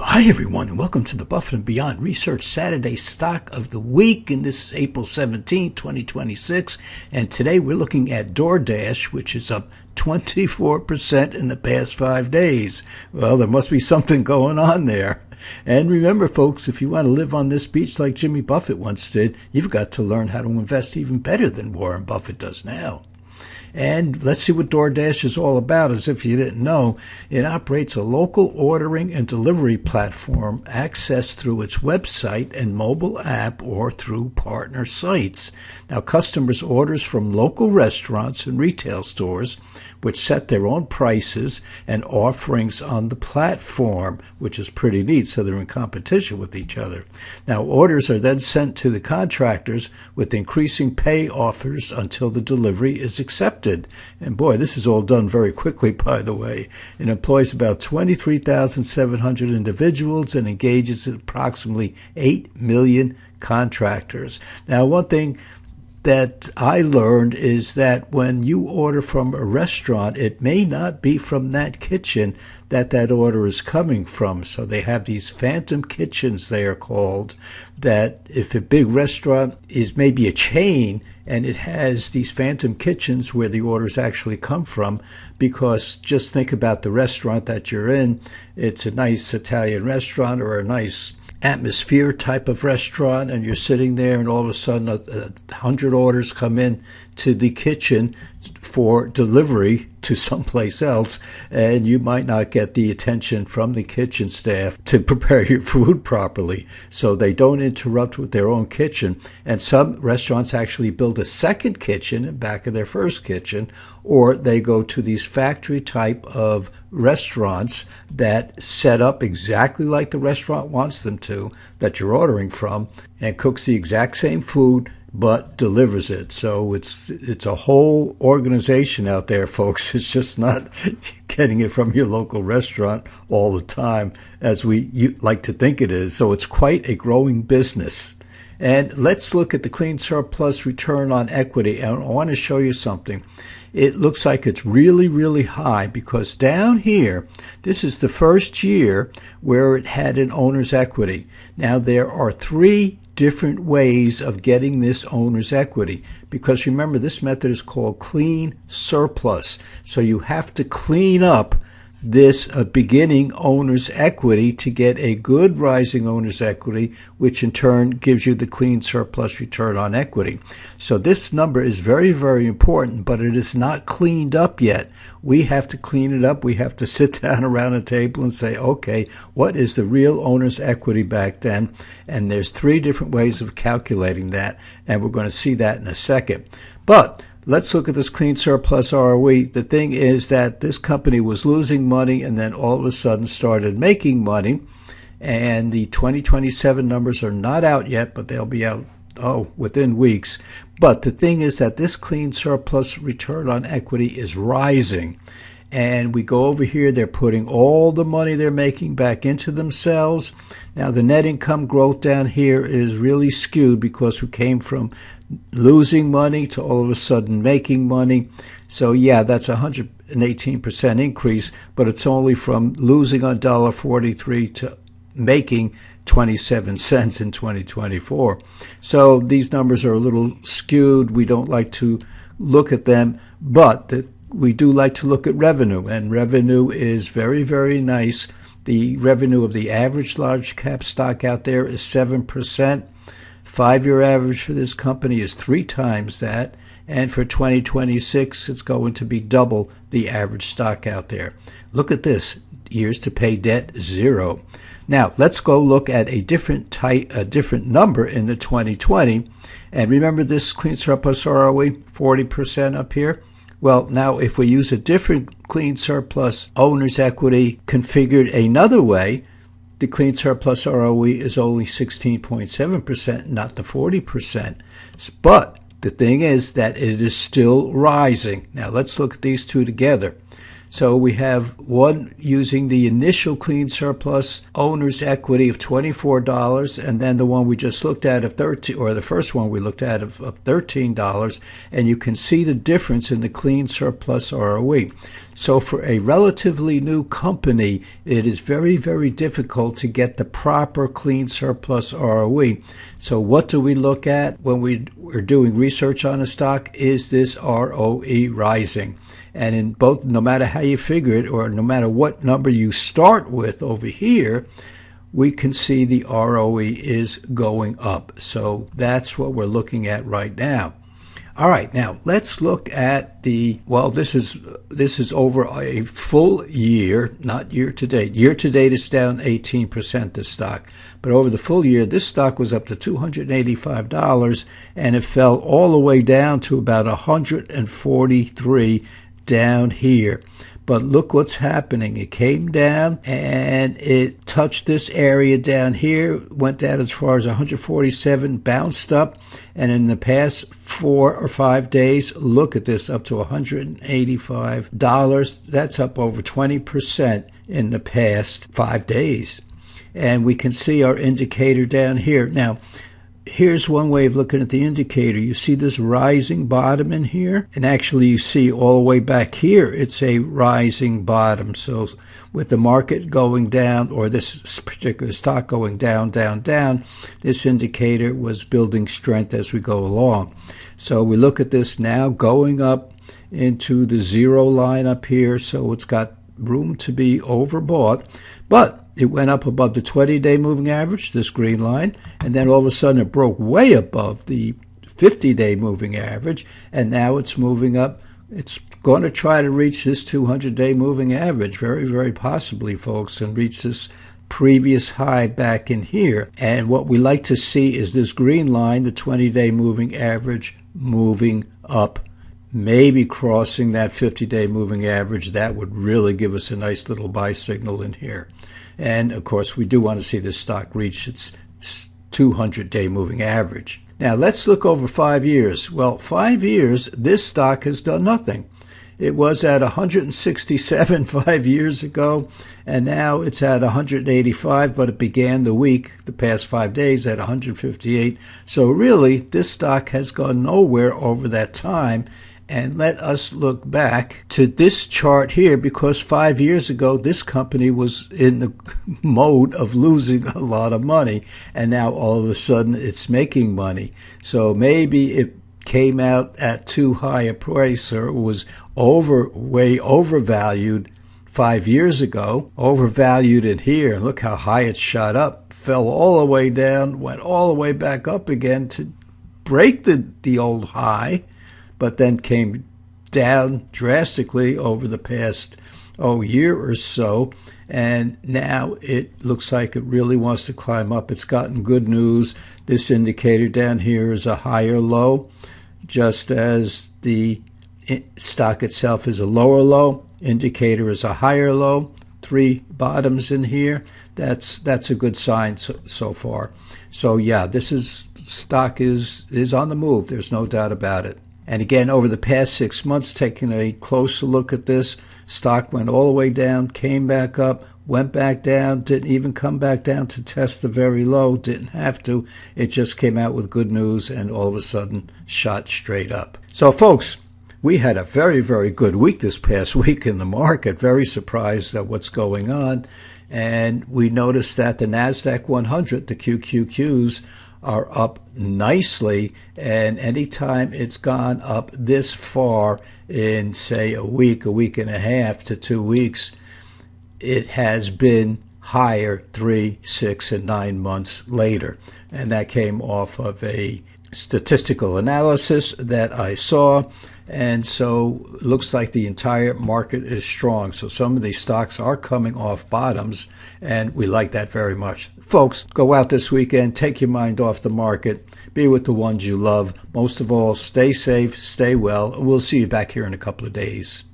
Hi, everyone, and welcome to the Buffett and Beyond Research Saturday Stock of the Week. And this is April 17, 2026. And today we're looking at DoorDash, which is up 24% in the past 5 days. Well, there must be something going on there. And remember, folks, if you want to live on this beach like Jimmy Buffett once did, you've got to learn how to invest even better than Warren Buffett does now. And let's see what DoorDash is all about. As if you didn't know, it operates a local ordering and delivery platform accessed through its website and mobile app or through partner sites. Now, customers' orders from local restaurants and retail stores, which set their own prices and offerings on the platform, which is pretty neat, so they're in competition with each other. Now, orders are then sent to the contractors with increasing pay offers until the delivery is accepted. And boy, this is all done very quickly, by the way. It employs about 23,700 individuals and engages approximately 8 million contractors. Now, one thing that I learned is that when you order from a restaurant, it may not be from that kitchen that order is coming from. So they have these phantom kitchens, they are called, that if a big restaurant is maybe a chain and it has these phantom kitchens where the orders actually come from, because just think about the restaurant that you're in. It's a nice Italian restaurant or a nice atmosphere type of restaurant, and you're sitting there and all of a sudden 100 orders come in to the kitchen for delivery to someplace else, and you might not get the attention from the kitchen staff to prepare your food properly. So they don't interrupt with their own kitchen, and some restaurants actually build a second kitchen in back of their first kitchen, or they go to these factory type of restaurants that set up exactly like the restaurant wants them to, that you're ordering from, and cooks the exact same food but delivers it. So it's a whole organization out there, folks. It's just not getting it from your local restaurant all the time as you like to think it is. So it's quite a growing business. And let's look at the clean surplus return on equity. And I want to show you something. It looks like it's really, really high because down here, this is the first year where it had an owner's equity. Now, there are 3 different ways of getting this owner's equity, because remember, this method is called clean surplus. So you have to clean up this beginning owner's equity to get a good rising owner's equity, which in turn gives you the clean surplus return on equity. So this number is very, very important, but it is not cleaned up yet. We have to clean it up. We have to sit down around a table and say, okay, what is the real owner's equity back then? And there's 3 different ways of calculating that, and we're going to see that in a second. But let's look at this clean surplus ROE. The thing is that this company was losing money and then all of a sudden started making money. And the 2027 numbers are not out yet, but they'll be out within weeks. But the thing is that this clean surplus return on equity is rising. And we go over here, they're putting all the money they're making back into themselves. Now, the net income growth down here is really skewed because we came from losing money to all of a sudden making money. So, yeah, that's a 118% increase, but it's only from losing on $1.43 to making 27 cents in 2024. So these numbers are a little skewed. We don't like to look at them, but we do like to look at revenue, and revenue is very, very nice. The revenue of the average large cap stock out there is 7%. 5-year average for this company is 3 times that, and for 2026 it's going to be double the average stock out there. Look at this, years to pay debt, 0. Now let's go look at a different number in the 2020, and remember this clean surplus ROE, 40% up here. Well, now if we use a different clean surplus owner's equity configured another way, the clean surplus ROE is only 16.7%, not the 40%. But the thing is that it is still rising. Now let's look at these two together. So we have one using the initial clean surplus owner's equity of $24, and then the one we just looked at of 13, or the first one we looked at of $13, and you can see the difference in the clean surplus ROE. So for a relatively new company, it is very, very difficult to get the proper clean surplus ROE. So what do we look at when we're doing research on a stock? Is this ROE rising? And in both, no matter how you figure it, or no matter what number you start with over here, we can see the ROE is going up. So that's what we're looking at right now. All right, now let's look at this is over a full year, not year to date. Year to date is down 18%, this stock. But over the full year, this stock was up to $285, and it fell all the way down to about $143 down here. But look what's happening. It came down and it touched this area down here, went down as far as 147, bounced up, and in the past 4 or 5 days, look at this, up to $185. That's up over 20% in the past 5 days. And we can see our indicator down here. Now, here's one way of looking at the indicator. You see this rising bottom in here? And actually you see all the way back here, it's a rising bottom. So with the market going down, or this particular stock going down, down, down, this indicator was building strength as we go along. So we look at this now going up into the zero line up here. So it's got room to be overbought. But it went up above the 20-day moving average, this green line, and then all of a sudden it broke way above the 50-day moving average, and now it's moving up. It's going to try to reach this 200-day moving average, very, very possibly, folks, and reach this previous high back in here. And what we like to see is this green line, the 20-day moving average, moving up, maybe crossing that 50-day moving average. That would really give us a nice little buy signal in here. And, of course, we do want to see this stock reach its 200-day moving average. Now, let's look over 5 years. Well, 5 years, this stock has done nothing. It was at 167 5 years ago, and now it's at 185, but it began the past 5 days, at 158. So, really, this stock has gone nowhere over that time. And let us look back to this chart here, because 5 years ago, this company was in the mode of losing a lot of money. And now all of a sudden it's making money. So maybe it came out at too high a price, or it was way overvalued 5 years ago, overvalued in here. And look how high it shot up, fell all the way down, went all the way back up again to break the old high, but then came down drastically over the past year or so, and now it looks like it really wants to climb up. It's gotten good news. This indicator down here is a higher low, just as the stock itself is a lower low. Indicator is a higher low. 3 bottoms in here. That's a good sign so far. So yeah, stock is on the move. There's no doubt about it. And again, over the past 6 months, taking a closer look at this, stock went all the way down, came back up, went back down, didn't even come back down to test the very low, didn't have to. It just came out with good news and all of a sudden shot straight up. So, folks, we had a very, very good week this past week in the market. Very surprised at what's going on. And we noticed that the NASDAQ 100, the QQQs, are up nicely, and anytime it's gone up this far in, say, a week and a half to 2 weeks, it has been higher 3, 6, and 9 months later. And that came off of a statistical analysis that I saw. And so it looks like the entire market is strong. So some of these stocks are coming off bottoms, and we like that very much. Folks, go out this weekend, take your mind off the market, be with the ones you love. Most of all, stay safe, stay well, and we'll see you back here in a couple of days.